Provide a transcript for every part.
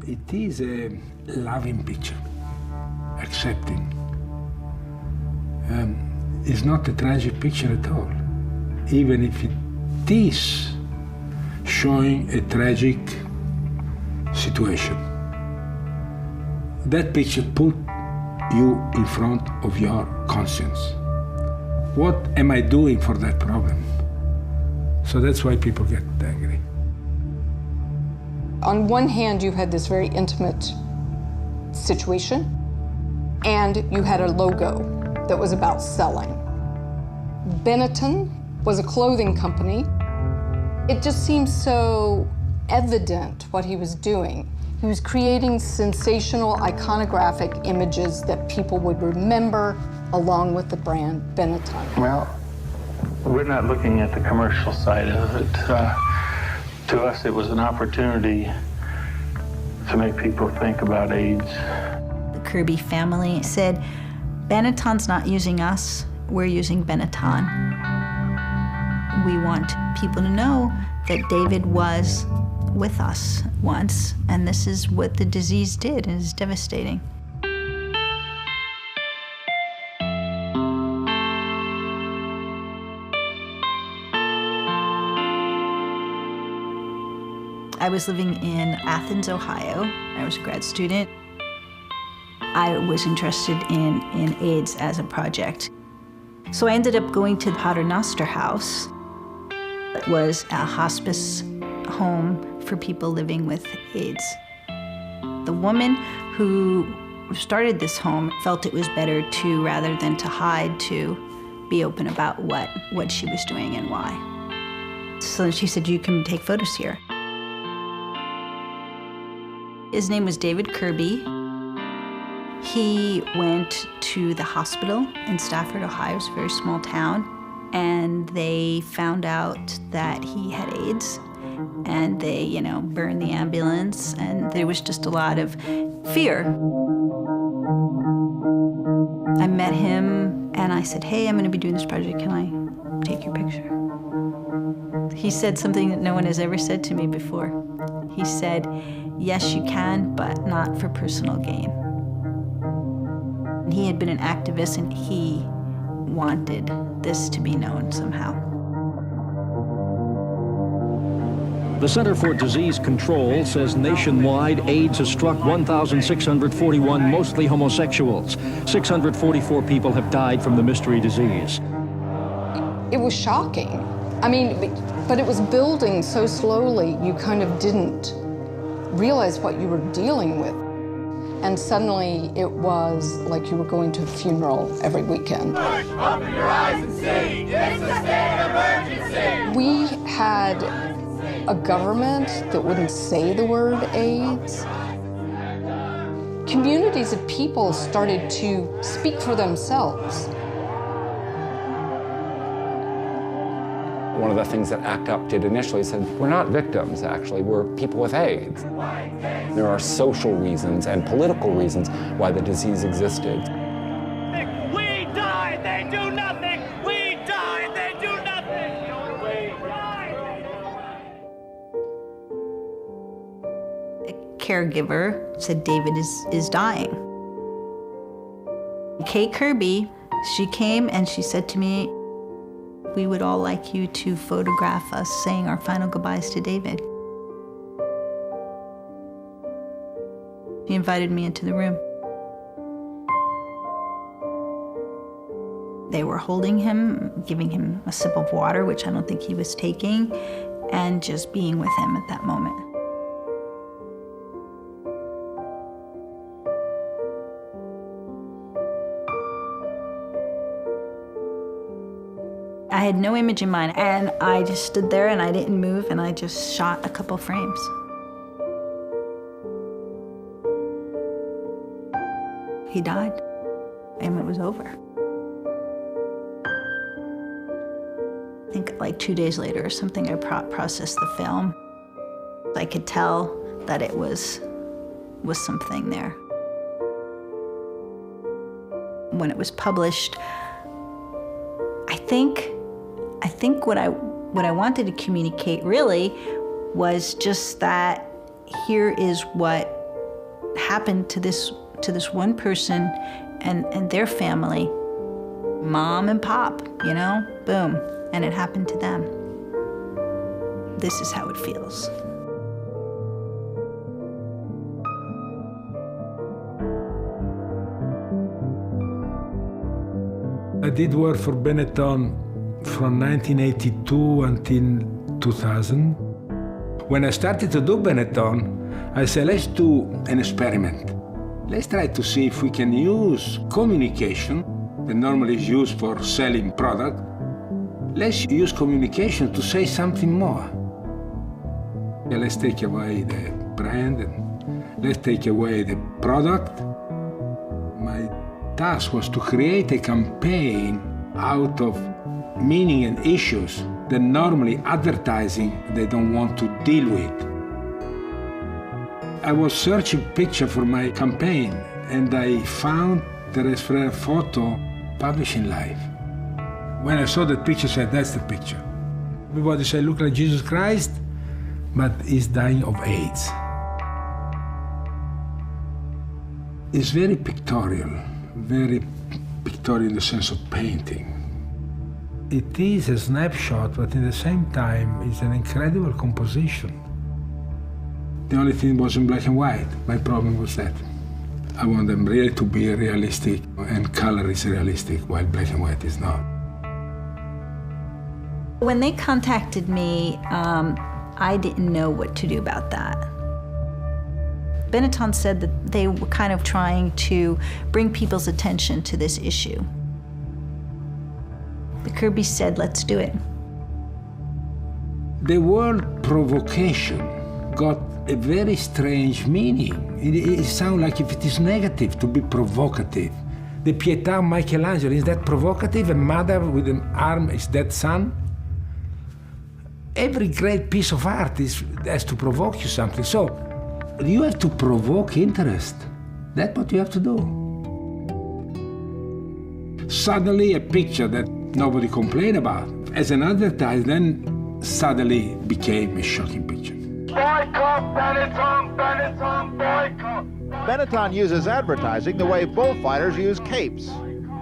It is a loving picture, accepting. It's not a tragic picture at all, even if it is showing a tragic situation. That picture put you in front of your conscience. What am I doing for that problem? So that's why people get angry. On one hand, you had this very intimate situation, and you had a logo that was about selling. Benetton was a clothing company. It just seemed so evident what he was doing. He was creating sensational, iconographic images that people would remember along with the brand Benetton. Well, we're not looking at the commercial side of it. To us, it was an opportunity to make people think about AIDS. The Kirby family said, Benetton's not using us, we're using Benetton. We want people to know that David was with us once, and this is what the disease did, and it's devastating. I was living in Athens, Ohio. I was a grad student. I was interested in AIDS as a project. So I ended up going to the Paternoster House. It was a hospice home for people living with AIDS. The woman who started this home felt it was better to, rather than to hide, to be open about what she was doing and why. So she said, you can take photos here. His name was David Kirby. He went to the hospital in Stafford, Ohio. It's a very small town. And they found out that he had AIDS. And they, burned the ambulance. And there was just a lot of fear. I met him and I said, hey, I'm going to be doing this project. Can I take your picture? He said something that no one has ever said to me before. He said, yes, you can, but not for personal gain. He had been an activist and he wanted this to be known somehow. The Center for Disease Control says nationwide AIDS has struck 1,641 mostly homosexuals. 644 people have died from the mystery disease. It was shocking. But it was building so slowly, you kind of didn't realize what you were dealing with. And suddenly it was like you were going to a funeral every weekend. Open your eyes and see, it's a state of emergency. We had a government that wouldn't say the word AIDS. Communities of people started to speak for themselves. One of the things that ACT UP did initially said, we're not victims, actually, we're people with AIDS. There are social reasons and political reasons why the disease existed. We die, they do nothing! We die, they do nothing! We die, they do nothing! A caregiver said David is dying. Kate Kirby, she came and she said to me, we would all like you to photograph us saying our final goodbyes to David. She invited me into the room. They were holding him, giving him a sip of water, which I don't think he was taking, and just being with him at that moment. I had no image in mind, and I just stood there and I didn't move, and I just shot a couple frames. He died, and it was over. I think like 2 days later or something, I processed the film. I could tell that it was something there. When it was published, I think what I wanted to communicate really was just that here is what happened to this one person and their family, mom and pop, you know, boom, and it happened to them. This is how it feels. I did work for Benetton from 1982 until 2000. When I started to do Benetton, I said, let's do an experiment. Let's try to see if we can use communication that normally is used for selling product. Let's use communication to say something more. Yeah, let's take away the brand and let's take away the product. My task was to create a campaign out of meaning and issues that normally advertising they don't want to deal with. I was searching pictures for my campaign and I found Therese Frare photo published in Life. When I saw that picture, I said, that's the picture. Everybody said, look like Jesus Christ, but he's dying of AIDS. It's very pictorial in the sense of painting. It is a snapshot, but at the same time, it's an incredible composition. The only thing was in black and white. My problem was that. I want them really to be realistic, and color is realistic, while black and white is not. When they contacted me, I didn't know what to do about that. Benetton said that they were kind of trying to bring people's attention to this issue. The Kirby said, let's do it. The word provocation got a very strange meaning. It sounds like if it is negative to be provocative. The Pietà of Michelangelo, is that provocative? A mother with an arm, is that son? Every great piece of art has to provoke you something. So you have to provoke interest. That's what you have to do. Suddenly a picture that nobody complained about as an advertisement then suddenly became a shocking picture. Boycott Benetton, Benetton, boycott! Benetton uses advertising the way bullfighters use capes,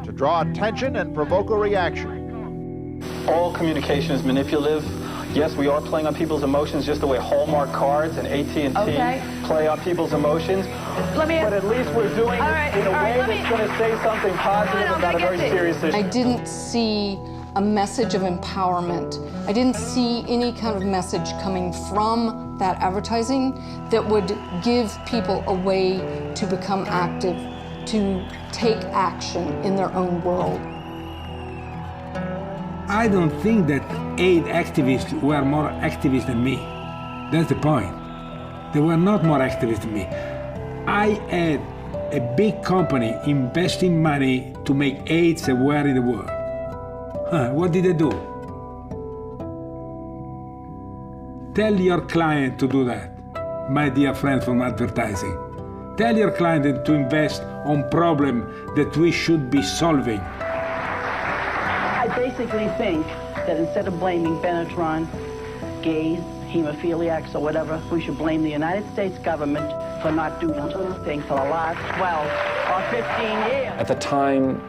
to draw attention and provoke a reaction. All communication is manipulative. Yes, we are playing on people's emotions just the way Hallmark cards and AT&T play on people's emotions. But at least we're doing it in a way that's going to say something positive about a very serious issue. I didn't see a message of empowerment. I didn't see any kind of message coming from that advertising that would give people a way to become active, to take action in their own world. I don't think that AIDS activists were more activists than me. That's the point. They were not more activists than me. I had a big company investing money to make AIDS aware in the world. What did they do? Tell your client to do that, my dear friend from advertising. Tell your client to invest on problems that we should be solving. I basically think that instead of blaming Benetton, gays, hemophiliacs, or whatever, we should blame the United States government for not doing anything for the last 12 or 15 years. At the time,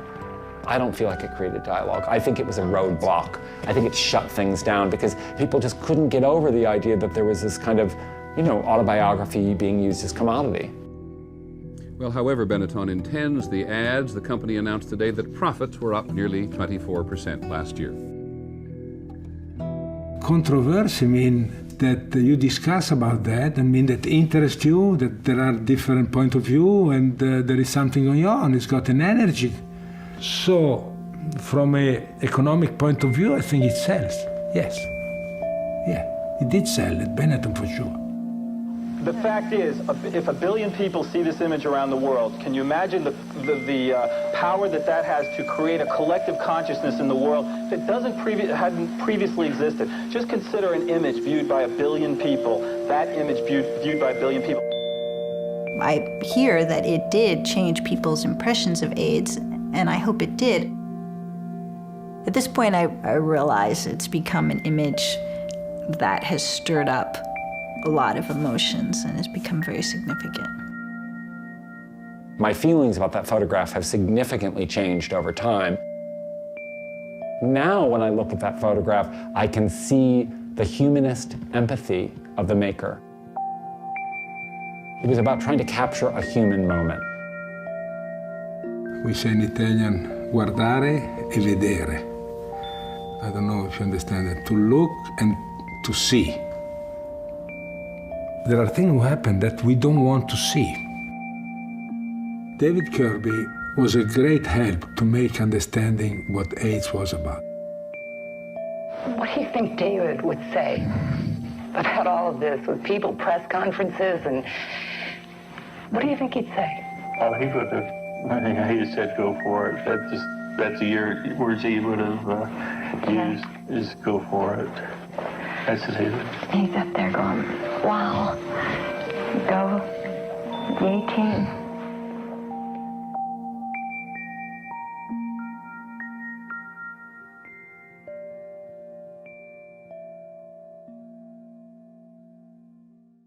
I don't feel like it created dialogue. I think it was a roadblock. I think it shut things down because people just couldn't get over the idea that there was this kind of, autobiography being used as commodity. Well, however Benetton intends the ads, the company announced today that profits were up nearly 24% last year. Controversy means that you discuss about that and mean that interests you, that there are different points of view and there is something going on. It's got an energy. So, from an economic point of view, I think it sells. Yes. Yeah, it did sell at Benetton for sure. The fact is, if 1 billion people see this image around the world, can you imagine the power that has to create a collective consciousness in the world that hadn't previously existed? Just consider an image viewed by 1 billion people, that image viewed by 1 billion people. I hear that it did change people's impressions of AIDS, and I hope it did. At this point, I realize it's become an image that has stirred up a lot of emotions and has become very significant. My feelings about that photograph have significantly changed over time. Now, when I look at that photograph, I can see the humanist empathy of the maker. It was about trying to capture a human moment. We say in Italian, guardare e vedere. I don't know if you understand that. To look and to see. There are things who happen that we don't want to see. David Kirby was a great help to make understanding what AIDS was about. What do you think David would say about all of this with people, press conferences, and what do you think he'd say? Oh, he would have, I think he just said go for it. That's the words he would have used, is go for it. That's what he would. He's up there going, wow, go, 18.